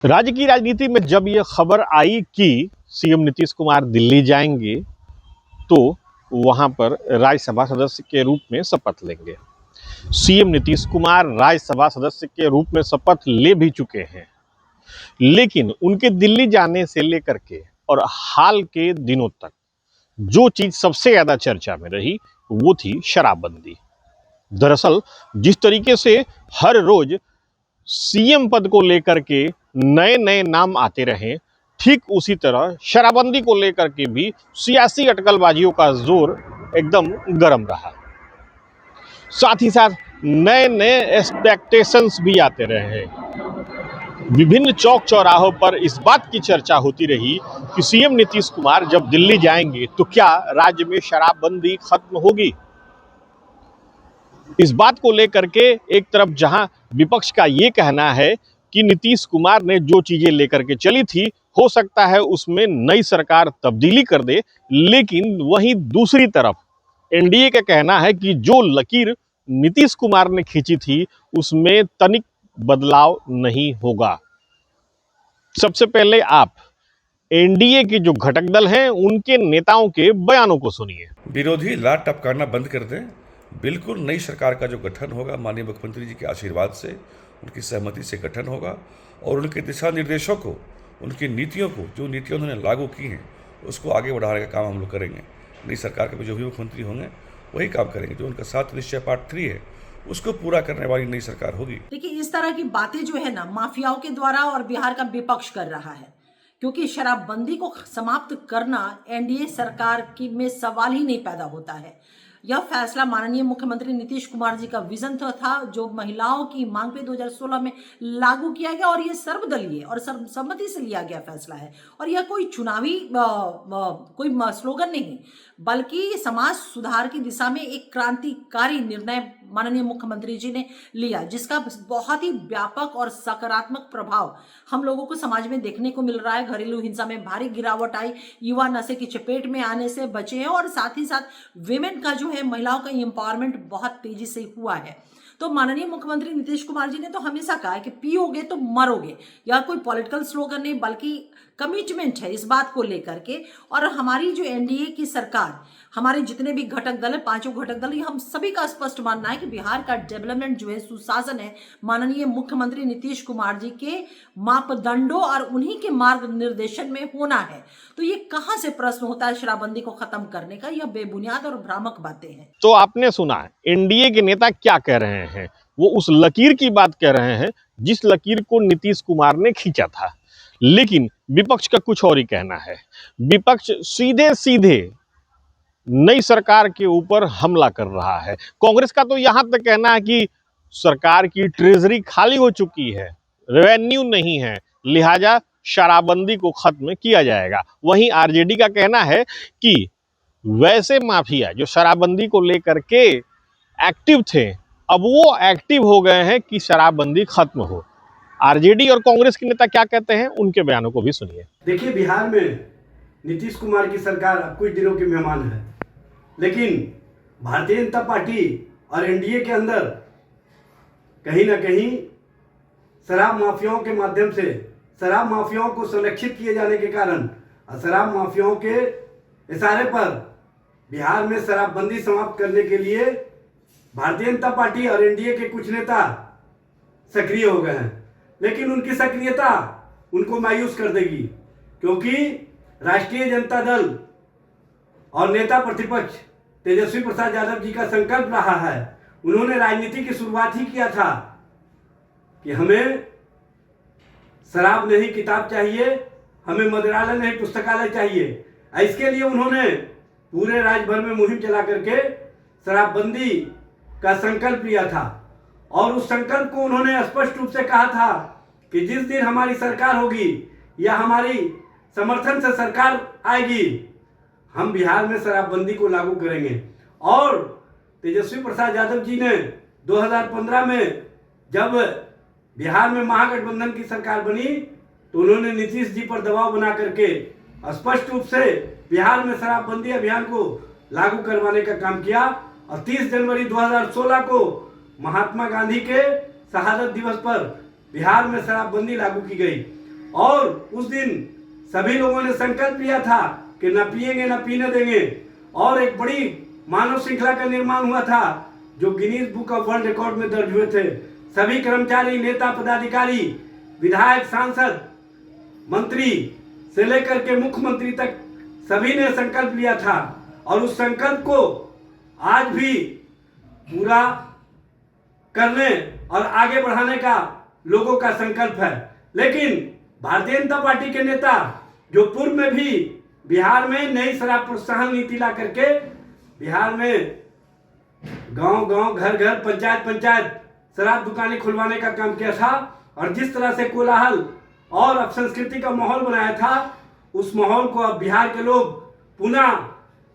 राज्य की राजनीति में जब यह खबर आई कि सीएम नीतीश कुमार दिल्ली जाएंगे तो वहां पर राज्यसभा सदस्य के रूप में शपथ लेंगे। सीएम नीतीश कुमार राज्यसभा सदस्य के रूप में शपथ ले भी चुके हैं, लेकिन उनके दिल्ली जाने से लेकर के और हाल के दिनों तक जो चीज सबसे ज्यादा चर्चा में रही वो थी शराबबंदी। दरअसल जिस तरीके से हर रोज सीएम पद को लेकर के नए नए नाम आते रहे, ठीक उसी तरह शराबबंदी को लेकर के भी सियासी अटकलबाजियों का जोर एकदम गर्म रहा। साथ ही साथ नए नए एक्सपेक्टेशंस भी आते रहे। विभिन्न चौक चौराहों पर इस बात की चर्चा होती रही कि सीएम नीतीश कुमार जब दिल्ली जाएंगे तो क्या राज्य में शराबबंदी खत्म होगी। इस बात को लेकर के एक तरफ जहां विपक्ष का ये कहना है कि नीतीश कुमार ने जो चीजें लेकर के चली थी हो सकता है उसमें नई सरकार तब्दीली कर दे, लेकिन वहीं दूसरी तरफ एनडीए का कहना है कि जो लकीर नीतीश कुमार ने खींची थी उसमें तनिक बदलाव नहीं होगा। सबसे पहले आप एनडीए के जो घटक दल हैं उनके नेताओं के बयानों को सुनिए। विरोधी लात टपकाना बंद कर दें। बिल्कुल नई सरकार का जो गठन होगा माननीय मुख्यमंत्री जी के आशीर्वाद से, उनकी सहमति से गठन होगा और उनके दिशा निर्देशों को, उनकी नीतियों को, जो नीतियां उन्होंने लागू की हैं उसको आगे बढ़ाने का काम हम लोग करेंगे। नई सरकार के जो भी मुख्यमंत्री होंगे वही काम करेंगे। जो उनका 7 निश्चय पार्ट 3 है उसको पूरा करने वाली नई सरकार होगी। देखिए, इस तरह की बातें जो है ना माफियाओं के द्वारा और बिहार का विपक्ष कर रहा है, क्योंकि शराबबंदी को समाप्त करना एनडीए सरकार की में सवाल ही नहीं पैदा होता है। यह फैसला माननीय मुख्यमंत्री नीतीश कुमार जी का विजन था जो महिलाओं की मांग पे 2016 में लागू किया गया, और यह सर्वदलीय और सर्वसम्मति से लिया गया फैसला है। और यह कोई चुनावी कोई स्लोगन नहीं, बल्कि समाज सुधार की दिशा में एक क्रांतिकारी निर्णय माननीय मुख्यमंत्री जी ने लिया, जिसका बहुत ही व्यापक और सकारात्मक प्रभाव हम लोगों को समाज में देखने को मिल रहा है। घरेलू हिंसा में भारी गिरावट आई, युवा नशे की चपेट में आने से बचे हैं, और साथ ही साथ विमेन का जो है, महिलाओं का एम्पावरमेंट बहुत तेजी से हुआ है। तो माननीय मुख्यमंत्री नीतीश कुमार जी ने तो हमेशा कहा है कि पियोगे तो मरोगे। यह कोई पॉलिटिकल स्लोगन नहीं बल्कि कमिटमेंट है इस बात को लेकर के। और हमारी जो एनडीए की सरकार, हमारे जितने भी घटक दल है, 5 घटक दल, हम सभी का स्पष्ट मानना है कि बिहार का डेवलपमेंट जो है, सुशासन है, माननीय मुख्यमंत्री नीतीश कुमार जी के मापदंडों और उन्हीं के मार्ग निर्देशन में होना है। तो ये कहां से प्रश्न होता है शराबबंदी को खत्म करने का? यह बेबुनियाद और भ्रामक बातें हैं। तो आपने सुना एनडीए के नेता क्या कह रहे हैं। वो उस लकीर की बात कह रहे हैं जिस लकीर को नीतीश कुमार ने खींचा था, लेकिन विपक्ष का कुछ और ही कहना है। विपक्ष सीधे सीधे नई सरकार के ऊपर हमला कर रहा है। कांग्रेस का तो यहां तक कहना है कि सरकार की ट्रेजरी खाली हो चुकी है, रेवेन्यू नहीं है, लिहाजा शराबबंदी को खत्म किया जाएगा। वहीं आरजेडी का कहना है कि वैसे माफिया जो शराबबंदी को लेकर के एक्टिव थे, अब वो एक्टिव हो गए हैं कि शराबबंदी खत्म हो। आरजेडी और कांग्रेस के नेता क्या कहते हैं, उनके बयानों को भी सुनिए। देखिए, बिहार में नीतीश कुमार की सरकार अब कुछ दिनों की मेहमान है, लेकिन भारतीय जनता पार्टी और एनडीए के अंदर कहीं ना कहीं शराब माफियाओं के माध्यम से शराब माफियाओं को संरक्षित किए जाने के कारण शराब माफियाओं के इशारे पर बिहार में शराबबंदी समाप्त करने के लिए भारतीय जनता पार्टी और एनडीए के कुछ नेता सक्रिय हो गए हैं। लेकिन उनकी सक्रियता उनको मायूस कर देगी, क्योंकि राष्ट्रीय जनता दल और नेता प्रतिपक्ष तेजस्वी प्रसाद यादव जी का संकल्प रहा है। उन्होंने राजनीति की शुरुआत ही किया था कि हमें शराब नहीं किताब चाहिए, हमें मदिरालय नहीं पुस्तकालय चाहिए। इसके लिए उन्होंने पूरे राज्य भर में मुहिम चला करके शराबबंदी का संकल्प लिया था, और उस संकल्प को उन्होंने स्पष्ट रूप से कहा था कि जिस दिन हमारी सरकार होगी या हमारी समर्थन से सरकार आएगी, हम बिहार में शराबबंदी को लागू करेंगे। और तेजस्वी प्रसाद यादव जी ने 2015 में जब बिहार में महागठबंधन की सरकार बनी तो उन्होंने नीतीश जी पर दबाव बना करके स्पष्ट रूप से बिहार में शराबबंदी अभियान को लागू करवाने का काम किया। और 30 जनवरी 2016 को महात्मा गांधी के शहादत दिवस पर बिहार में शराबबंदी लागू की गई। और उस दिन सभी लोगों ने संकल्प लिया था कि न पिएंगे न पीने देंगे, और एक बड़ी मानव श्रृंखला का निर्माण हुआ था जो Guinness book of world record में दर्ज हुए थे। सभी कर्मचारी, नेता, पदाधिकारी, विधायक, सांसद, मंत्री से लेकर के मुख्यमंत्री तक सभी ने संकल्प लिया था, और उस संकल्प को आज भी पूरा करने और आगे बढ़ाने का लोगों का संकल्प है। लेकिन भारतीय जनता पार्टी के नेता जो पूर्व में भी बिहार में नई शराब प्रोत्साहन नीति ला करके बिहार में गांव-गांव, घर-घर, पंचायत शराब दुकानें खुलवाने का काम किया था, और जिस तरह से कोलाहल और अपसंस्कृति का माहौल बनाया था, उस माहौल को अब बिहार के लोग पुनः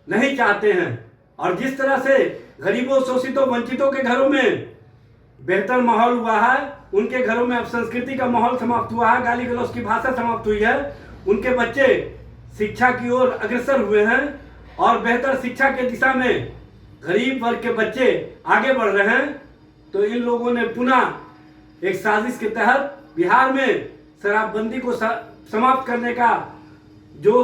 नहीं चाहते हैं। और जिस तरह से गरीबों, शोषितों, वंचितों के घरों में बेहतर माहौल हुआ है, उनके घरों में अपसंस्कृति का माहौल समाप्त हुआ है, गाली गलौज की भाषा समाप्त हुई है, उनके बच्चे शिक्षा की ओर अग्रसर हुए हैं और बेहतर शिक्षा के दिशा में गरीब वर्ग के बच्चे आगे बढ़ रहे हैं, तो इन लोगों ने पुनः एक साजिश के तहत बिहार में शराबबंदी को समाप्त करने का जो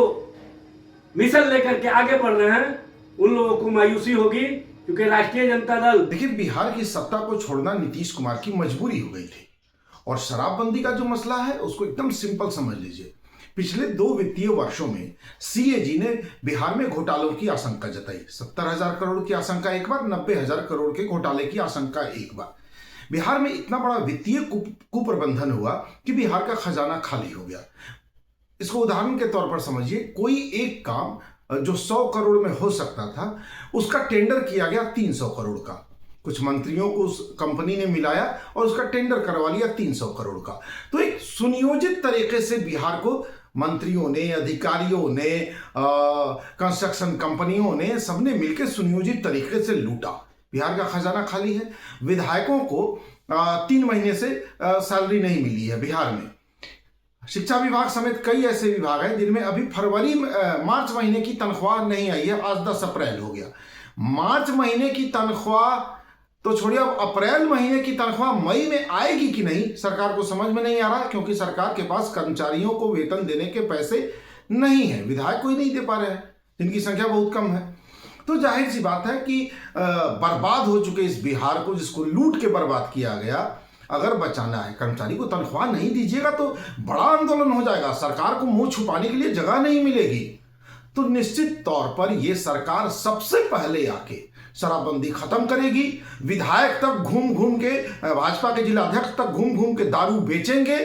मिशन लेकर के आगे बढ़ रहे हैं, उन लोगों को मायूसी होगी, क्योंकि राष्ट्रीय जनता दल, देखिए, बिहार की सत्ता को छोड़ना नीतीश कुमार की मजबूरी हो गई थी। और शराबबंदी का जो मसला है उसको एकदम सिंपल समझ लीजिए। पिछले 2 वित्तीय वर्षों में सीएजी ने बिहार में घोटालों की आशंका जताई। 70,000 करोड़ की आशंका एक बार, 90,000 करोड़ के घोटाले की आशंका एक बार। बिहार में इतना बड़ा वित्तीय कुप्रबंधन हुआ कि बिहार का खजाना खाली हो गया। इसको उदाहरण के तौर पर समझिए, कोई एक काम जो 100 करोड़ में हो सकता था, उसका टेंडर किया गया 300 करोड़ का। कुछ मंत्रियों को उस कंपनी ने मिलाया और उसका टेंडर करवा लिया 300 करोड़ का। तो एक सुनियोजित तरीके से बिहार को मंत्रियों ने, अधिकारियों ने, कंस्ट्रक्शन कंपनियों ने, सबने मिलकर सुनियोजित तरीके से लूटा। बिहार का खजाना खाली है। विधायकों को 3 महीने से सैलरी नहीं मिली है बिहार में। शिक्षा विभाग समेत कई ऐसे विभाग हैं जिनमें अभी मार्च महीने की तनख्वाह नहीं आई है। आज 10 अप्रैल हो गया। मार्च महीने की तनख्वाह तो छोड़िए, अब अप्रैल महीने की तनख्वाह मई में आएगी कि नहीं, सरकार को समझ में नहीं आ रहा, क्योंकि सरकार के पास कर्मचारियों को वेतन देने के पैसे नहीं है। विधायक कोई नहीं दे पा रहे हैं, जिनकी संख्या बहुत कम है। तो जाहिर सी बात है कि बर्बाद हो चुके इस बिहार को, जिसको लूट के बर्बाद किया गया, अगर बचाना है, कर्मचारी को तनख्वाह नहीं दीजिएगा तो बड़ा आंदोलन हो जाएगा, सरकार को मुंह छुपाने के लिए जगह नहीं मिलेगी। तो निश्चित तौर पर यह सरकार सबसे पहले आके शराबबंदी खत्म करेगी। विधायक तक घूम घूम के, भाजपा के जिला अध्यक्ष तक घूम घूम के दारू बेचेंगे,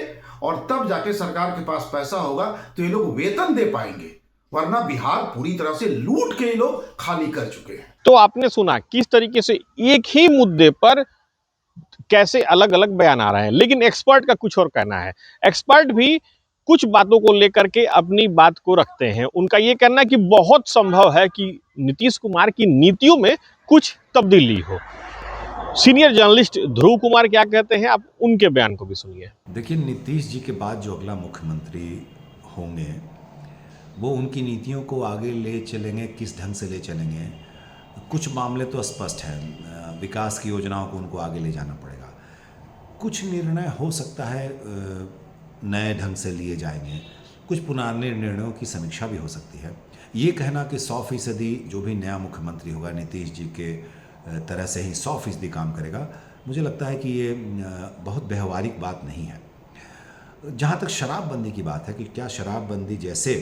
और तब जाके सरकार के पास पैसा होगा तो ये लोग वेतन दे पाएंगे, वरना बिहार पूरी तरह से लूट के ये लोग खाली कर चुके हैं। तो आपने सुना किस तरीके से एक ही मुद्दे पर कैसे अलग अलग बयान आ रहे हैं, लेकिन एक्सपर्ट का कुछ और कहना है। एक्सपर्ट भी कुछ बातों को लेकर के अपनी बात को रखते हैं। उनका ये कहना है कि बहुत संभव है कि नीतीश कुमार की नीतियों में कुछ तब्दीली हो। सीनियर जर्नलिस्ट ध्रुव कुमार क्या कहते हैं, आप उनके बयान को भी सुनिए। देखिए, नीतीश जी के बाद जो अगला मुख्यमंत्री होंगे, वो उनकी नीतियों को आगे ले चलेंगे, किस ढंग से ले चलेंगे। कुछ मामले तो स्पष्ट हैं, विकास की योजनाओं को उनको आगे ले जाना पड़ेगा। कुछ निर्णय हो सकता है नए ढंग से लिए जाएंगे, कुछ पुराने निर्णयों की समीक्षा भी हो सकती है। ये कहना कि 100% जो भी नया मुख्यमंत्री होगा नीतीश जी के तरह से ही 100% काम करेगा, मुझे लगता है कि ये बहुत व्यवहारिक बात नहीं है। जहाँ तक शराबबंदी की बात है कि क्या शराबबंदी जैसे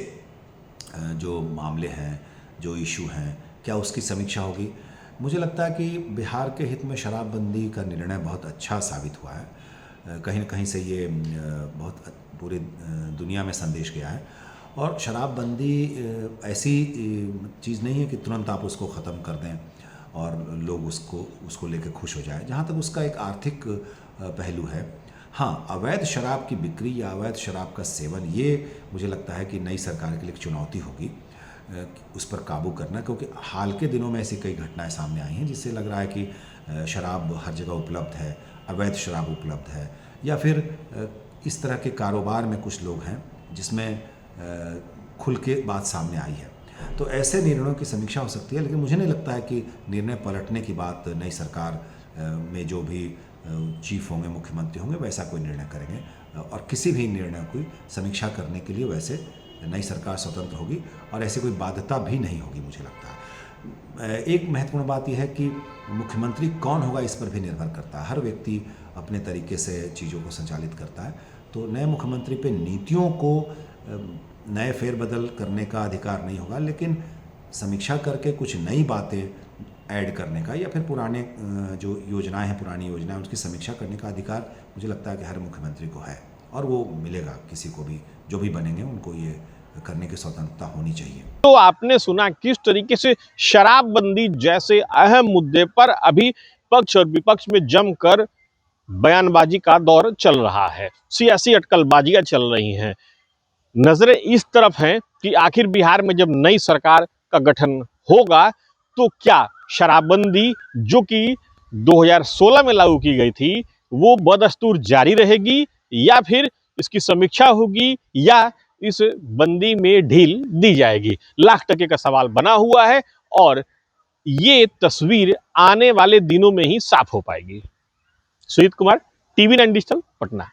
जो मामले हैं, जो इशू हैं, क्या उसकी समीक्षा होगी। मुझे लगता है कि बिहार के हित में शराबबंदी का निर्णय बहुत अच्छा साबित हुआ है। कहीं न कहीं से ये बहुत पूरी दुनिया में संदेश गया है। और शराबबंदी ऐसी चीज़ नहीं है कि तुरंत आप उसको ख़त्म कर दें और लोग उसको लेकर खुश हो जाए। जहाँ तक उसका एक आर्थिक पहलू है, हाँ, अवैध शराब की बिक्री या अवैध शराब का सेवन, ये मुझे लगता है कि नई सरकार के लिए एक चुनौती होगी उस पर काबू करना, क्योंकि हाल के दिनों में ऐसी कई घटनाएं सामने आई हैं जिससे लग रहा है कि शराब हर जगह उपलब्ध है, अवैध शराब उपलब्ध है, या फिर इस तरह के कारोबार में कुछ लोग हैं जिसमें खुल के बात सामने आई है। तो ऐसे निर्णयों की समीक्षा हो सकती है, लेकिन मुझे नहीं लगता है कि निर्णय पलटने की बात नई सरकार में जो भी चीफ होंगे, मुख्यमंत्री होंगे, वैसा कोई निर्णय करेंगे। और किसी भी निर्णय की समीक्षा करने के लिए वैसे नई सरकार स्वतंत्र होगी और ऐसी कोई बाध्यता भी नहीं होगी मुझे लगता है। एक महत्वपूर्ण बात यह है कि मुख्यमंत्री कौन होगा इस पर भी निर्भर करता है। हर व्यक्ति अपने तरीके से चीज़ों को संचालित करता है, तो नए मुख्यमंत्री पे नीतियों को नए फेरबदल करने का अधिकार नहीं होगा, लेकिन समीक्षा करके कुछ नई बातें ऐड करने का या फिर पुराने जो योजनाएं हैं, पुरानी योजनाएं, उसकी समीक्षा करने का अधिकार मुझे लगता है कि हर मुख्यमंत्री को है और वो मिलेगा किसी को भी, जो भी बनेंगे उनको ये करने की स्वतंत्रता होनी चाहिए। तो आपने सुना किस तरीके से शराबबंदी जैसे अहम मुद्दे पर अभी पक्ष और विपक्ष में जमकर बयानबाजी का दौर चल रहा है, सियासी अटकलबाजियां चल रही हैं। नजरें इस तरफ हैं कि आखिर बिहार में जब नई सरकार का गठन होगा तो क्या शराबबंदी जो कि 2016 में लागू की गई थी वो बदस्तूर जारी रहेगी या फिर इसकी समीक्षा होगी या इस बंदी में ढील दी जाएगी। लाख टके का सवाल बना हुआ है और ये तस्वीर आने वाले दिनों में ही साफ हो पाएगी। Sujit Kumar, TV9 digital, Patna.